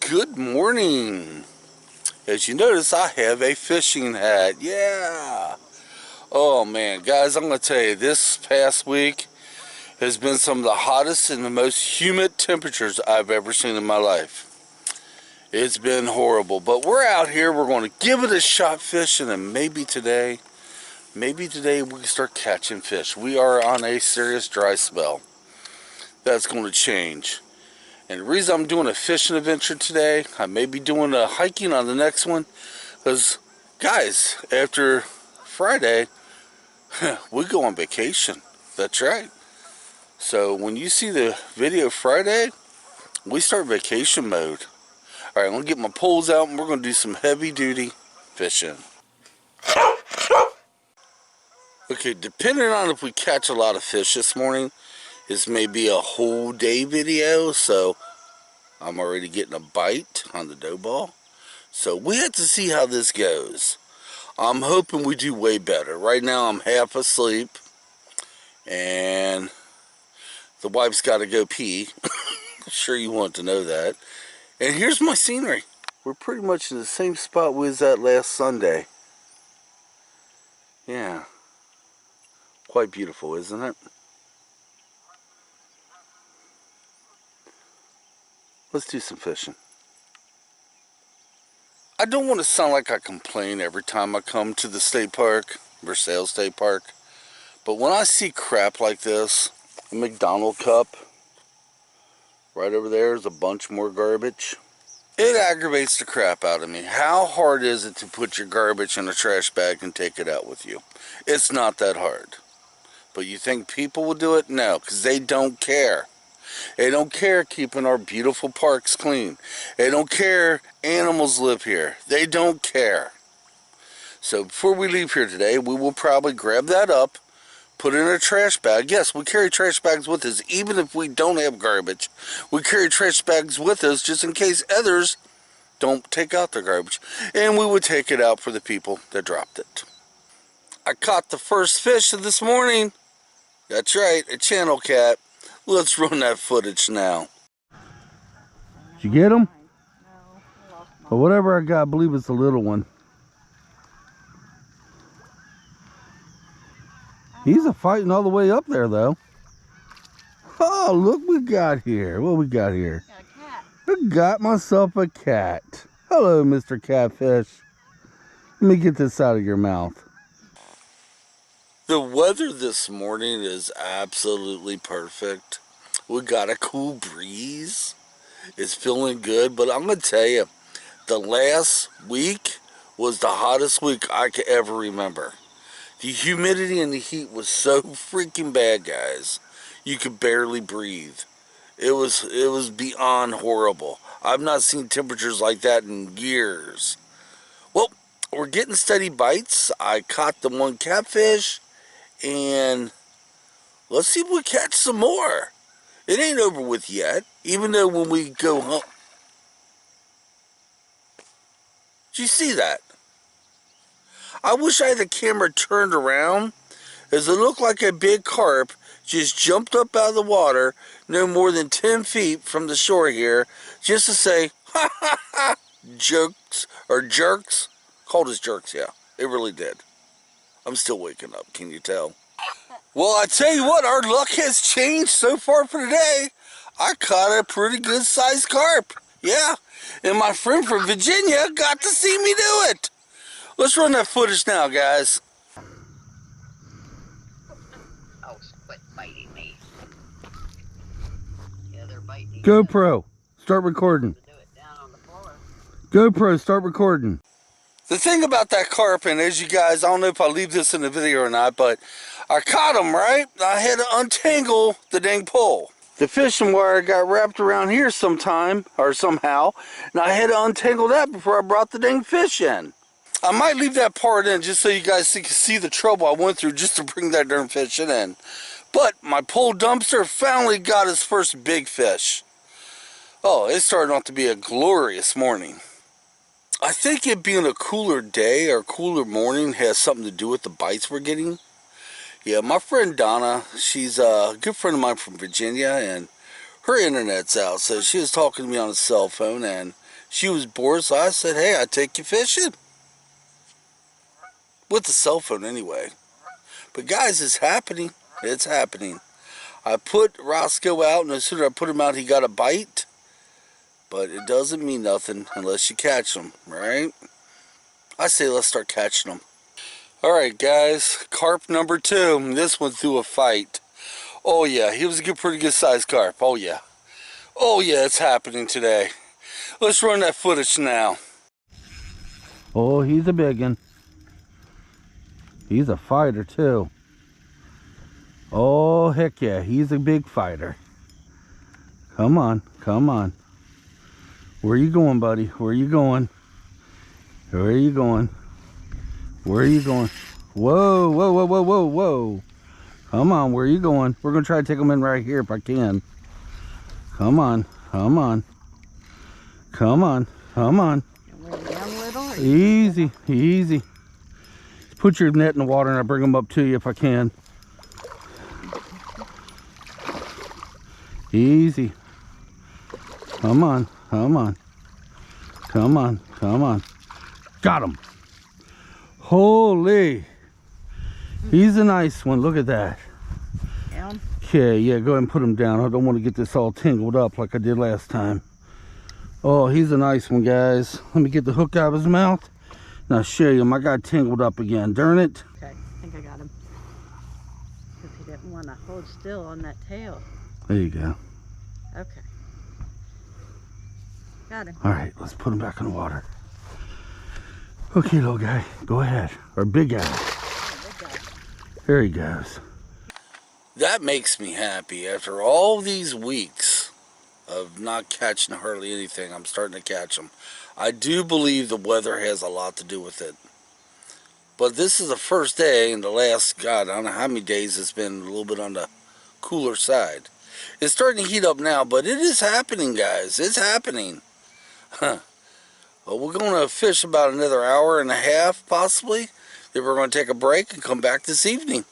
Good morning. As you notice, I have a fishing hat. Yeah. Oh man, guys, I'm going to tell you, this past week has been some of the hottest and the most humid temperatures I've ever seen in my life. It's been horrible, but we're out here. We're going to give it a shot fishing, and maybe today we can start catching fish. We are on a serious dry spell. That's going to change. And the reason I'm doing a fishing adventure today, I may be doing a hiking on the next one, because, guys, after Friday, we go on vacation. That's right. So when you see the video Friday, we start vacation mode. Alright, I'm going to get my poles out and we're going to do some heavy duty fishing. Okay, depending on if we catch a lot of fish this morning, this may be a whole day video, so I'm already getting a bite on the dough ball. So we have to see how this goes. I'm hoping we do way better. Right now I'm half asleep and the wife's got to go pee. I'm sure you want to know that. And here's my scenery. We're pretty much in the same spot we was at last Sunday. Yeah. Quite beautiful, isn't it? Let's do some fishing. I don't want to sound like I complain every time I come to the state park, Versailles State Park, but when I see crap like this, a McDonald cup, right over there is a bunch more garbage. It aggravates the crap out of me. How hard is it to put your garbage in a trash bag and take it out with you? It's not that hard. But you think people will do it? No, because they don't care. They don't care keeping our beautiful parks clean. They don't care animals live here. They don't care. So before we leave here today, we will probably grab that up, put it in a trash bag. Yes, we carry trash bags with us, even if we don't have garbage. We carry trash bags with us just in case others don't take out their garbage. And we would take it out for the people that dropped it. I caught the first fish of this morning. That's right, a channel cat. Let's run that footage now. Did you get him? No. Or whatever I got, I believe it's a little one. He's a fighting all the way up there, though. Oh, look what we got here. What we got here? Got a cat. I got myself a cat. Hello, Mr. Catfish. Let me get this out of your mouth. The weather this morning is absolutely perfect. We got a cool breeze. It's feeling good, but I'm going to tell you, the last week was the hottest week I could ever remember. The humidity and the heat was so freaking bad, guys. You could barely breathe. It was beyond horrible. I've not seen temperatures like that in years. Well, we're getting steady bites. I caught the one catfish, and let's see if we catch some more. It ain't over with yet, even though when we go home. Did you see that? I wish I had the camera turned around, as it looked like a big carp just jumped up out of the water no more than 10 feet from the shore here, just to say, ha ha ha, jokes, or jerks. Called us jerks, yeah. It really did. I'm still waking up, can you tell? Well, I tell you what, our luck has changed so far for today. I caught a pretty good sized carp. Yeah, and my friend from Virginia got to see me do it. Let's run that footage now, guys. Oh, quit biting me. Yeah, they're biting. GoPro, start recording. Do it down on the floor. GoPro, start recording. The thing about that carp, and as you guys, I don't know if I leave this in the video or not, but I caught him, right? I had to untangle the dang pole. The fishing wire got wrapped around here sometime, or somehow, and I had to untangle that before I brought the dang fish in. I might leave that part in just so you guys can see the trouble I went through just to bring that darn fish in. But my pole dumpster finally got his first big fish. Oh, it started out to be a glorious morning. I think it being a cooler day or cooler morning has something to do with the bites we're getting. Yeah, my friend Donna, she's a good friend of mine from Virginia, and her internet's out, so she was talking to me on a cell phone, and She was bored, so I said, hey, I'd take you fishing. With the cell phone anyway. But guys, it's happening. It's happening. I put Roscoe out, and as soon as I put him out, he got a bite. But it doesn't mean nothing unless you catch them, right? I say let's start catching them. Alright guys, carp number 2. This one threw a fight. Oh yeah, he was a pretty good sized carp. Oh yeah. Oh yeah, it's happening today. Let's run that footage now. Oh, he's a big one. He's a fighter too. Oh heck yeah, he's a big fighter. Come on, come on. Where are you going, buddy? Where are you going? Where are you going? Where are you going? Whoa, whoa, whoa, whoa, whoa, whoa. Come on, where are you going? We're going to try to take them in right here if I can. Come on, come on. Come on, come on. Easy, easy. Put your net in the water and I'll bring them up to you if I can. Easy. Come on, come on. Come on, come on. Got him. Holy. He's a nice one. Look at that. Down? Okay, yeah, go ahead and put him down. I don't want to get this all tangled up like I did last time. Oh, he's a nice one, guys. Let me get the hook out of his mouth. And I'll show you him. I got tangled up again. Darn it. Okay, I think I got him. Because he didn't want to hold still on that tail. There you go. Okay. Got him. All right, let's put him back in the water. Okay, little guy, go ahead. Or big guy. Oh, big guy. There he goes. That makes me happy. After all these weeks of not catching hardly anything, I'm starting to catch them. I do believe the weather has a lot to do with it. But this is the first day in the last, God, I don't know how many days it's been a little bit on the cooler side. It's starting to heat up now, but it is happening, guys. It's happening. Huh. Well, we're going to fish about another hour and a half, possibly. Then we're going to take a break and come back this evening.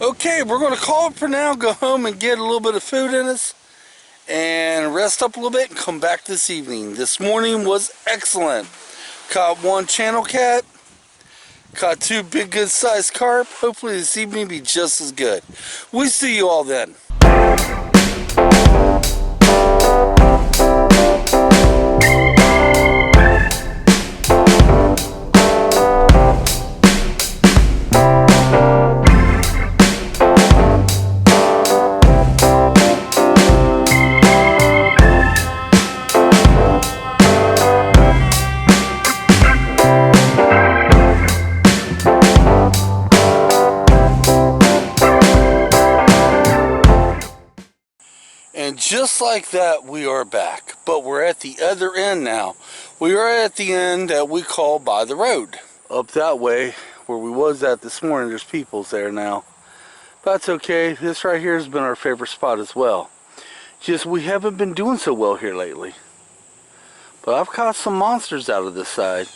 Okay, we're going to call it for now, go home and get a little bit of food in us, and rest up a little bit and come back this evening. This morning was excellent. Caught 1 channel cat, caught 2 big good sized carp. Hopefully this evening be just as good. We'll see you all then. And just like that, we are back. But we're at the other end now. We are at the end that we call by the road. Up that way, where we was at this morning, there's peoples there now. That's okay. This right here has been our favorite spot as well. Just we haven't been doing so well here lately. But I've caught some monsters out of this side.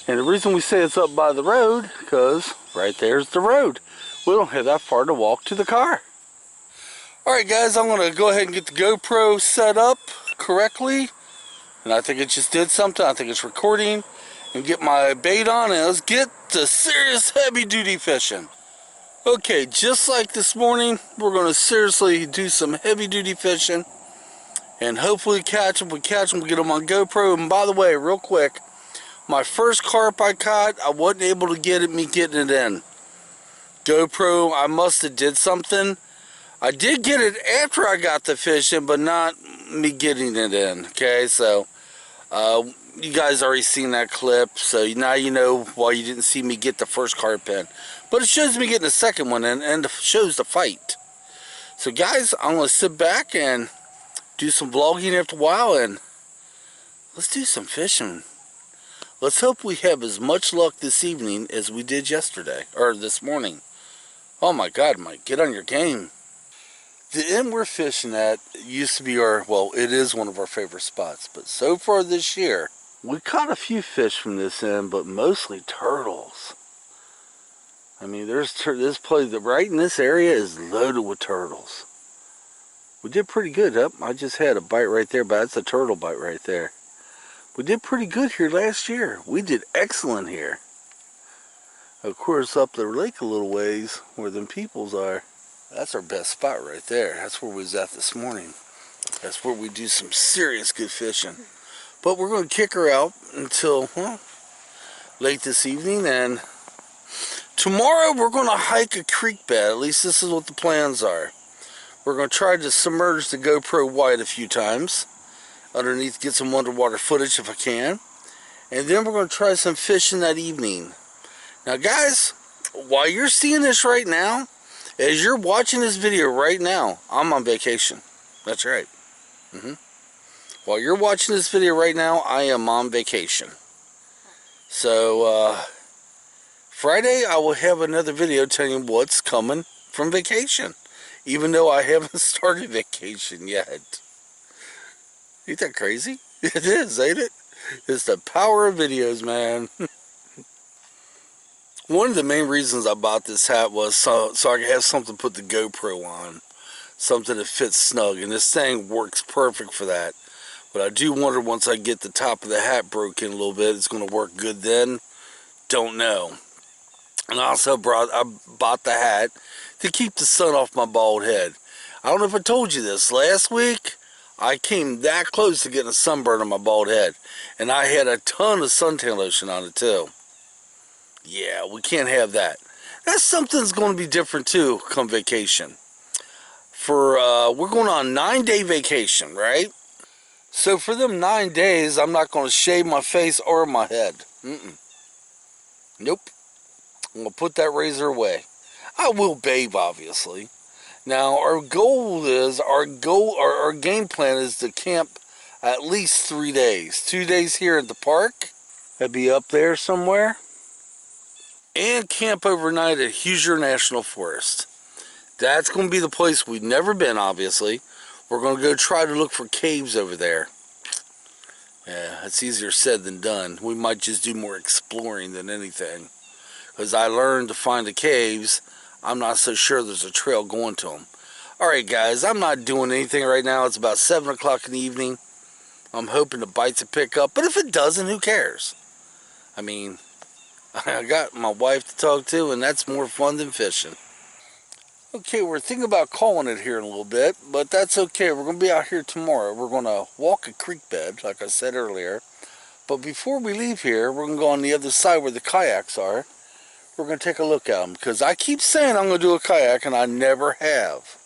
And the reason we say it's up by the road, because right there's the road. We don't have that far to walk to the car. Alright guys, I'm going to go ahead and get the GoPro set up correctly. And I think it just did something. I think it's recording. And get my bait on and let's get to serious heavy duty fishing. Okay, just like this morning, we're going to seriously do some heavy duty fishing. And hopefully catch them. If we catch them, we'll get them on GoPro. And by the way, real quick, my first carp I caught, I wasn't able to get me getting it in. GoPro, I must have did something. I did get it after I got the fish in, but not me getting it in. Okay, so you guys already seen that clip, so now you know why you didn't see me get the first carp in. But it shows me getting the second one in, and it shows the fight. So guys, I'm going to sit back and do some vlogging after a while, and let's do some fishing. Let's hope we have as much luck this evening as we did yesterday, or this morning. Oh my God, Mike, get on your game. The end we're fishing at used to be our, well, it is one of our favorite spots. But so far this year, We caught a few fish from this end, but mostly turtles. I mean, there's this place right in this area is loaded with turtles. We did pretty good. Up, I just had a bite right there, but that's a turtle bite right there. We did pretty good here last year. We did excellent here. Of course, up the lake a little ways, where them peoples are, that's our best spot right there. That's where we was at this morning. That's where we do some serious good fishing. But we're going to kick her out until, well, late this evening, and tomorrow we're going to hike a creek bed. At least this is what the plans are. We're going to try to submerge the GoPro wide a few times underneath, get some underwater footage if I can. And then we're going to try some fishing that evening. Now guys, while you're seeing this right now, as you're watching this video right now, I'm on vacation. That's right. While you're watching this video right now, I am on vacation. So, Friday I will have another video telling you what's coming from vacation. Even though I haven't started vacation yet. Ain't that crazy? It is, ain't it? It's the power of videos, man. One of the main reasons I bought this hat was so I could have something to put the GoPro on. Something that fits snug. And this thing works perfect for that. But I do wonder once I get the top of the hat broken a little bit, it's going to work good then. Don't know. And I also bought the hat to keep the sun off my bald head. I don't know if I told you this. Last week, I came that close to getting a sunburn on my bald head. And I had a ton of suntan lotion on it too. Yeah, we can't have that. That's something that's going to be different too come vacation. We're going on a 9-day vacation, right? So for them 9 days, I'm not going to shave my face or my head. Nope. I'm going to put that razor away. I will bathe, obviously. Now, our game plan is to camp at least 3 days. 2 days here at the park. That'd be up there somewhere. And camp overnight at Hoosier National Forest. That's going to be the place we've never been, obviously. We're going to go try to look for caves over there. Yeah, it's easier said than done. We might just do more exploring than anything. Because I learned to find the caves, I'm not so sure there's a trail going to them. Alright guys, I'm not doing anything right now. It's about 7 o'clock in the evening. I'm hoping the bites will pick up. But if it doesn't, who cares? I mean, I got my wife to talk to, and that's more fun than fishing. Okay, we're thinking about calling it here in a little bit, but that's okay. We're going to be out here tomorrow. We're going to walk a creek bed, like I said earlier. But before we leave here, we're going to go on the other side where the kayaks are. We're going to take a look at them, because I keep saying I'm going to do a kayak, and I never have.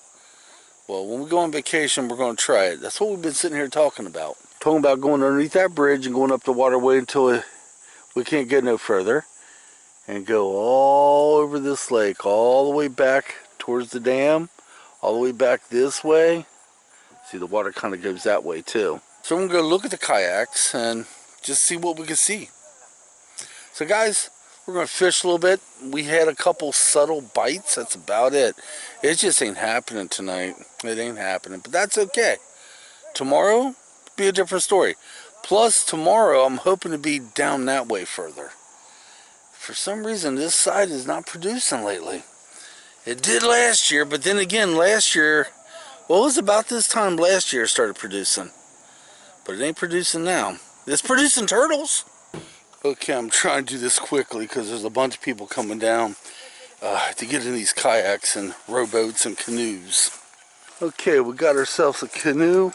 Well, when we go on vacation, we're going to try it. That's what we've been sitting here talking about. Talking about going underneath that bridge and going up the waterway until we can't get no further. And go all over this lake, all the way back towards the dam, all the way back this way. See, the water kind of goes that way too. So I'm going to go look at the kayaks and just see what we can see. So guys, we're going to fish a little bit. We had a couple subtle bites. That's about it. It just ain't happening tonight. It ain't happening. But that's okay. Tomorrow, be a different story. Plus, tomorrow, I'm hoping to be down that way further. For some reason, this side is not producing lately. It did last year, but then again, last year, well, it was about this time last year it started producing. But it ain't producing now. It's producing turtles. Okay, I'm trying to do this quickly because there's a bunch of people coming down to get in these kayaks and rowboats and canoes. Okay, we got ourselves a canoe,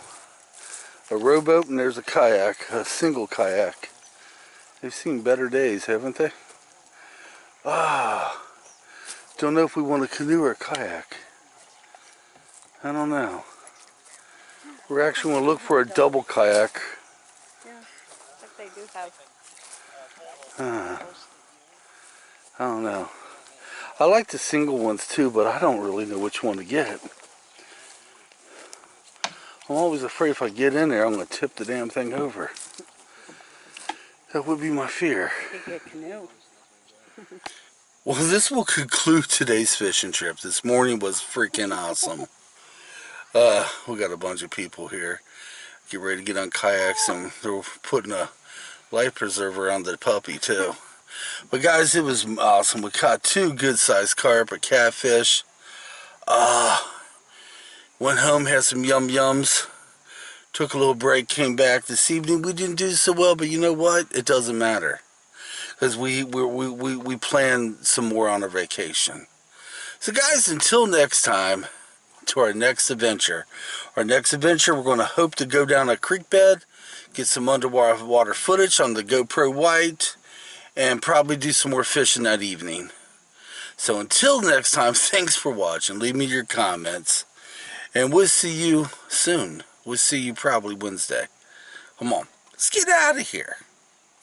a rowboat, and there's a kayak, a single kayak. They've seen better days, haven't they? Don't know if we want a canoe or a kayak. I don't know. We're actually going to look for a double kayak. Yeah, but they do have. I don't know. I like the single ones too, but I don't really know which one to get. I'm always afraid if I get in there, I'm going to tip the damn thing over. That would be my fear. You get a canoe. Well, this will conclude today's fishing trip. This morning was freaking awesome. We got a bunch of people here. Get ready to get on kayaks, and they're putting a life preserver on the puppy too. But guys, it was awesome. We caught 2 good-sized carp, a catfish. Went home, had some yum-yums. Took a little break, came back this evening. We didn't do so well, but you know what? It doesn't matter. Because we plan some more on our vacation. So guys, until next time, to our next adventure. Our next adventure, we're going to hope to go down a creek bed, get some underwater footage on the GoPro White, and probably do some more fishing that evening. So until next time, thanks for watching. Leave me your comments. And we'll see you soon. We'll see you probably Wednesday. Come on, let's get out of here.